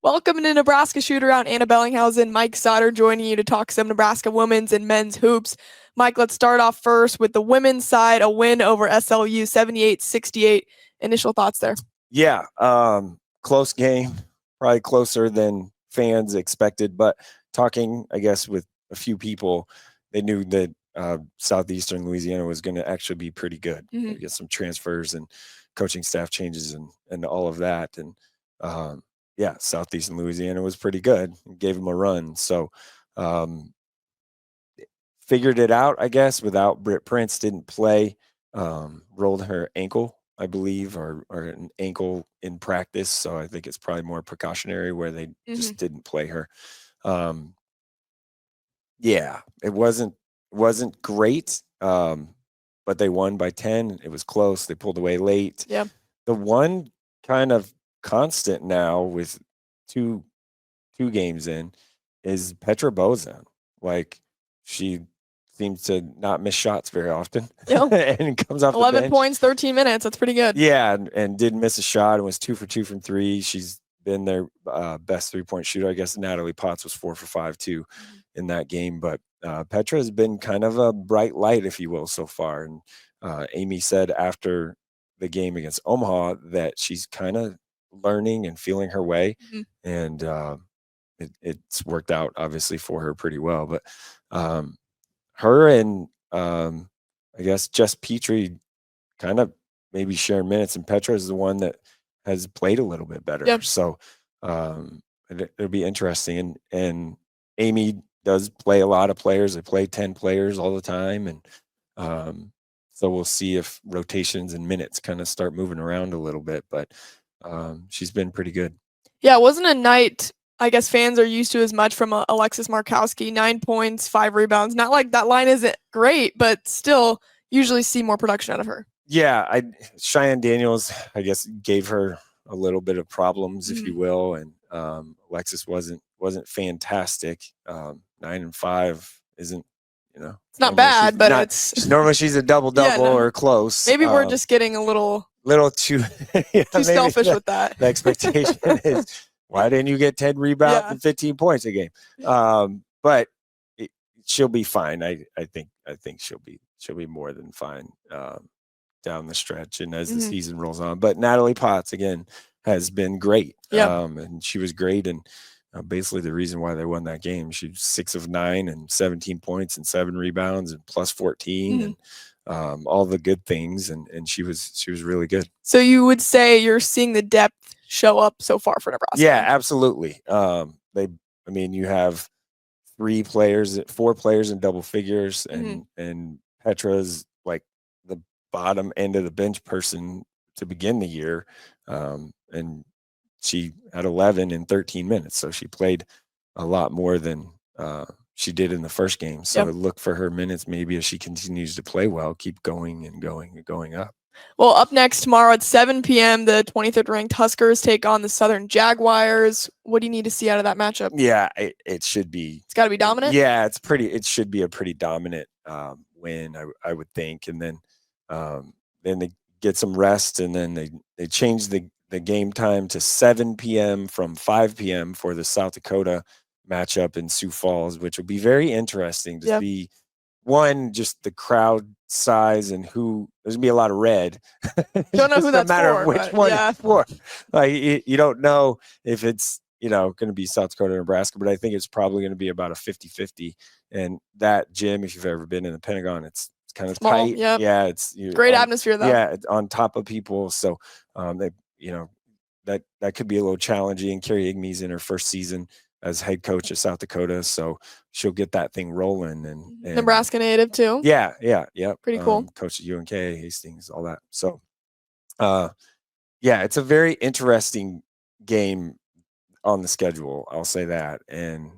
Welcome to Nebraska Shootaround. Anna Bellinghausen, Mike Sautter joining you to talk some Nebraska women's and men's hoops. Mike, let's start off first with the women's side, a win over SLU 78-68. Initial thoughts there? Yeah, close game, probably closer than fans expected, but talking, I guess, with a few people, they knew that Southeastern Louisiana was going to actually be pretty good. Get some transfers and coaching staff changes and all of that. And yeah, Southeastern Louisiana was pretty good and gave them a run. So figured it out, I guess, without Britt Prince, didn't play, rolled her ankle, I believe, or an ankle in practice. So I think it's probably more precautionary where they just didn't play her. Yeah, it wasn't great, but they won by 10. It was close. They pulled away late. Yeah. The one kind of constant now with two games in is Petra Bozan. Like, she seems to not miss shots very often. Yep. And comes off 11 the bench. points, 13 minutes. That's pretty good. Yeah, and didn't miss a shot and was 2 for 2 from three. She's been their best three-point shooter. I guess Natalie Potts was 4 for 5 too in that game. But Petra has been kind of a bright light, if you will, so far. And Amy said after the game against Omaha that she's kind of learning and feeling her way. And it's worked out, obviously, for her pretty well. But her and I guess Jess Petrie kind of maybe share minutes, and Petra is the one that has played a little bit better. Yep. So it'll be interesting. And Amy does play a lot of players. They play 10 players all the time. And so we'll see if rotations and minutes kind of start moving around a little bit. But she's been pretty good. Yeah, it wasn't a night I guess fans are used to as much from Alexis Markowski. 9 points, 5 rebounds. Not like that line isn't great, but still usually see more production out of her. Yeah, Cheyenne Daniels, I guess, gave her a little bit of problems, if you will, and Alexis wasn't fantastic. 9 and 5 isn't, it's not bad, but it's normally she's a double or close. Maybe we're just getting a little too too selfish with that. The expectation is, why didn't you get 10 rebounds and 15 points a game? But she'll be fine. I think she'll be more than fine down the stretch and as the season rolls on. But Natalie Potts, again, has been great. And she was great, and basically the reason why they won that game. She was 6 of 9 and 17 points and 7 rebounds and plus 14 and all the good things, and she was really good. So you would say you're seeing the depth show up so far for Nebraska? Yeah, absolutely. You have 4 players in double figures, and Petra's like the bottom end of the bench person to begin the year, and she had 11 in 13 minutes, so she played a lot more than she did in the first game. So look for her minutes, maybe as she continues to play well, keep going and going and going up. Well, up next tomorrow at 7 p.m., the 23rd ranked Huskers take on the Southern Jaguars. What do you need to see out of that matchup? Yeah, it should be. It's got to be dominant? Yeah, it should be a pretty dominant win, I would think. And then they get some rest, and then they change the game time to 7 p.m. from 5 p.m. for the South Dakota matchup in Sioux Falls, which will be very interesting to see. One, just the crowd size and who there's gonna be a lot of red. Don't know who that's for. Which one it's for. Like you don't know if it's going to be South Dakota or Nebraska, but I think it's probably going to be about a 50-50. And that gym, if you've ever been in the Pentagon, it's kind of small, tight. Yep. Yeah, it's great atmosphere though. Yeah, on top of people. So they that could be a little challenging. Carrie Igme's in her first season as head coach of South Dakota, so she'll get that thing rolling. And Nebraska native too. Yeah. Pretty cool. Coach at UNK, Hastings, all that. So, it's a very interesting game on the schedule. I'll say that, and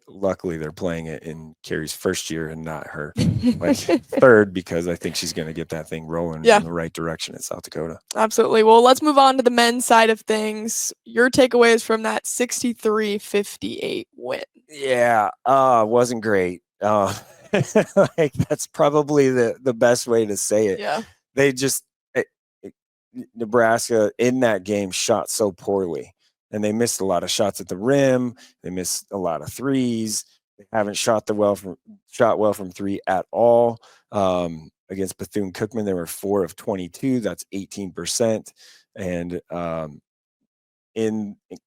luckily they're playing it in Carrie's first year and not her third, because I think she's going to get that thing rolling in the right direction at South Dakota. Absolutely. Well, let's move on to the men's side of things. Your takeaways from that 63-58 win? Yeah, wasn't great. That's probably the best way to say it. Yeah. They just Nebraska in that game shot so poorly. and they missed a lot of shots at the rim. They missed a lot of threes. They haven't shot well from three at all. Against Bethune-Cookman, they were 4 of 22. That's 18%. And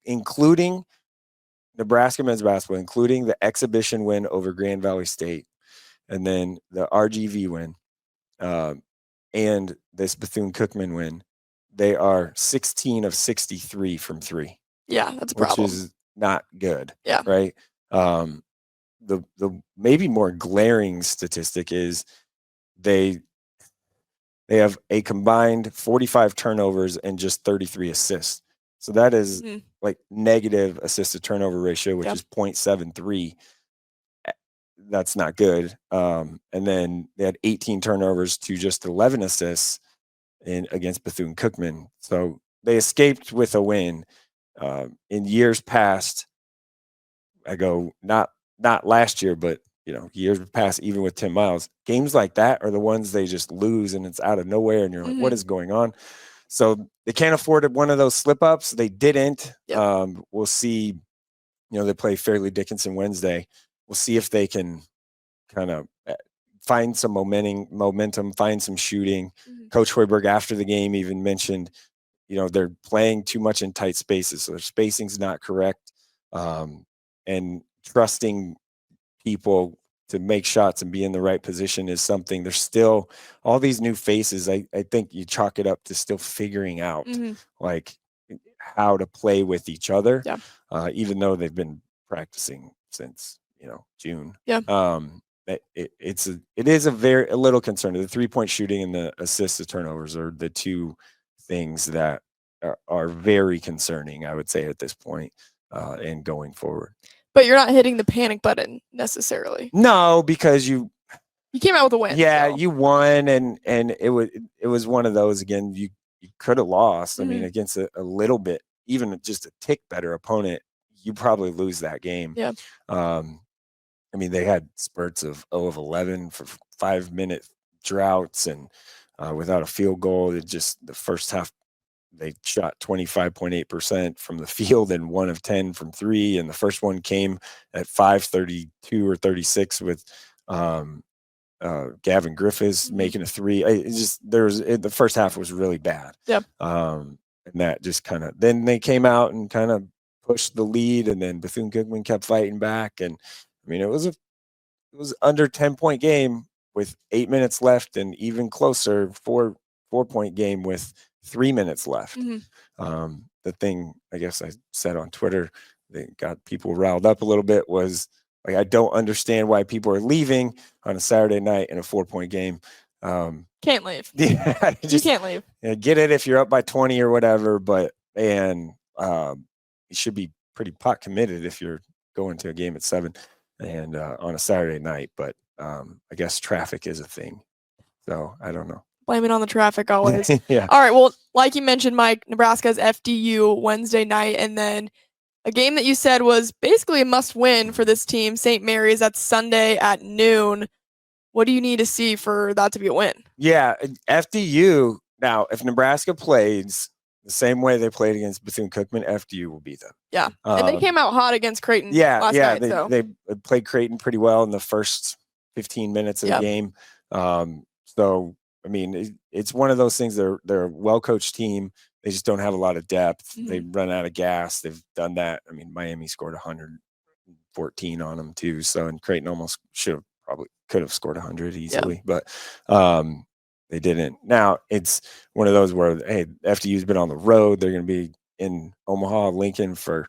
including Nebraska men's basketball, including the exhibition win over Grand Valley State, and then the RGV win, and this Bethune-Cookman win, they are 16 of 63 from three. Yeah, that's a problem. Which is not good. Yeah. Right. The maybe more glaring statistic is they have a combined 45 turnovers and just 33 assists. So that is like negative assist to turnover ratio, which is 0.73. That's not good. And then they had 18 turnovers to just 11 assists against Bethune-Cookman. So they escaped with a win. In years past, I go not last year, but years past, even with Tim Miles, games like that are the ones they just lose, and it's out of nowhere, and you're like, what is going on? So they can't afford one of those slip ups. They didn't. Yep. We'll see. They play Fairleigh Dickinson Wednesday. We'll see if they can kind of find some momentum, find some shooting. Coach Hoiberg after the game even mentioned, they're playing too much in tight spaces, so their spacing's not correct. And trusting people to make shots and be in the right position is something. There's still all these new faces. I think you chalk it up to still figuring out like how to play with each other, even though they've been practicing since June. It is a little concerning. The 3-point shooting and the assists to turnovers are the two things that are very concerning, I would say, at this point and going forward. But you're not hitting the panic button necessarily. No, because you came out with a win. Yeah, so. You won, and it was one of those again. You could have lost. I mean, against a little bit, even just a tick better opponent, you probably lose that game. Yeah. I mean, they had spurts of 0 of 11 for 5-minute droughts, and without a field goal, it just the first half. They shot 25.8% from the field and 1 of 10 from three. And the first one came at 5:32 or 36 with Gavin Griffiths making a three. The first half was really bad. Yep. And that just then they came out and kind of pushed the lead, and then Bethune-Cookman kept fighting back. And I mean, it was under 10-point game with 8 minutes left, and even closer 4-point game with 3 minutes left. The thing I guess I said on Twitter that got people riled up a little bit was like, I don't understand why people are leaving on a Saturday night in a 4-point game. Can't leave. Yeah, you can't leave. Get it if you're up by 20 or whatever, but you should be pretty pot committed if you're going to a game at 7 and on a Saturday night. But I guess traffic is a thing, so I don't know. Blame it on the traffic always. Yeah. All right. Well, like you mentioned, Mike, Nebraska's FDU Wednesday night, and then a game that you said was basically a must-win for this team, St. Mary's. That's Sunday at noon. What do you need to see for that to be a win? Yeah, FDU. Now, if Nebraska plays the same way they played against Bethune-Cookman, FDU will beat them. Yeah, and they came out hot against Creighton last night. They played Creighton pretty well in the first 15 minutes of the game. So, I mean, it's one of those things. They're a well-coached team. They just don't have a lot of depth. They run out of gas. They've done that. I mean, Miami scored 114 on them too. So, and Creighton almost could have scored 100 easily, but they didn't. Now it's one of those where, hey, FDU's been on the road. They're going to be in Omaha, Lincoln for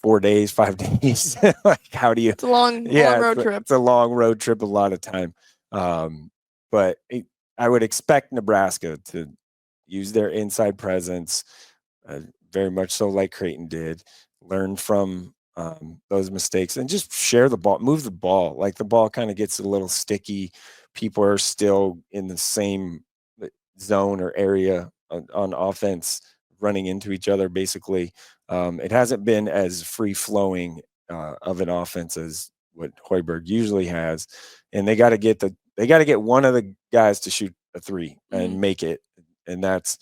4 days, 5 days. Like, how do you? It's a long road trip. It's a long road trip, a lot of time. But I would expect Nebraska to use their inside presence, very much so like Creighton did, learn from those mistakes and just share the ball, move the ball. Like, the ball kind of gets a little sticky. People are still in the same zone or area on offense, running into each other. Basically, it hasn't been as free flowing of an offense as what Hoiberg usually has, and they got to get one of the guys to shoot a three and make it. And that's,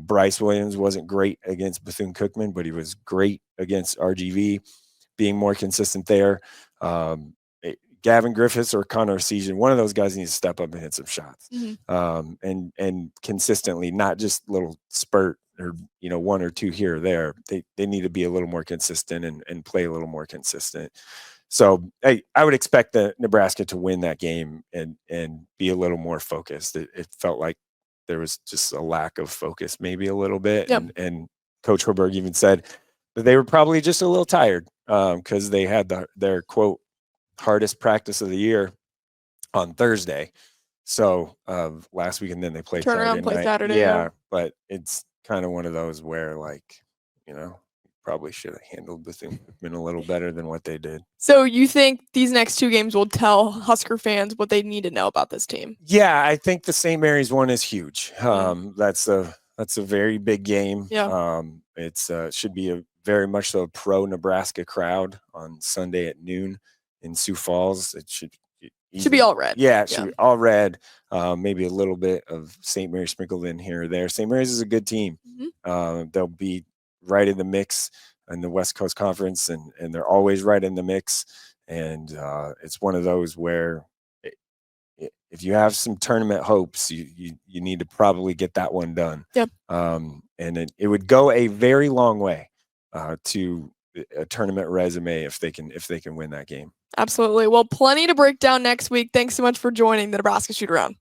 Bryce Williams wasn't great against Bethune-Cookman, but he was great against RGV, being more consistent there. Gavin Griffiths or Connor Season, one of those guys needs to step up and hit some shots, and consistently, not just little spurt or one or two here or there. They need to be a little more consistent and play a little more consistent. So I would expect the Nebraska to win that game and be a little more focused. It felt like there was just a lack of focus, maybe a little bit, and Coach Hoiberg even said that they were probably just a little tired because they had their quote hardest practice of the year on Thursday. So last week, and then they played Saturday. Yeah, but it's kind of one of those where probably should have handled Bethune-Cookman a little better than what they did. So you think these next two games will tell Husker fans what they need to know about this team? Yeah, I think the St. Mary's one is huge. That's a very big game. Yeah. It's should be a very much so a pro Nebraska crowd on Sunday at noon in Sioux Falls. It should be all red. Yeah, it should be all red. Maybe a little bit of St. Mary's sprinkled in here or there. St. Mary's is a good team. They'll be right in the mix in the West Coast Conference, and they're always right in the mix. And it's one of those where if you have some tournament hopes, you need to probably get that one done. Yep. And it would go a very long way to a tournament resume if they can win that game. Absolutely. Well, plenty to break down next week. Thanks so much for joining the Nebraska Shootaround.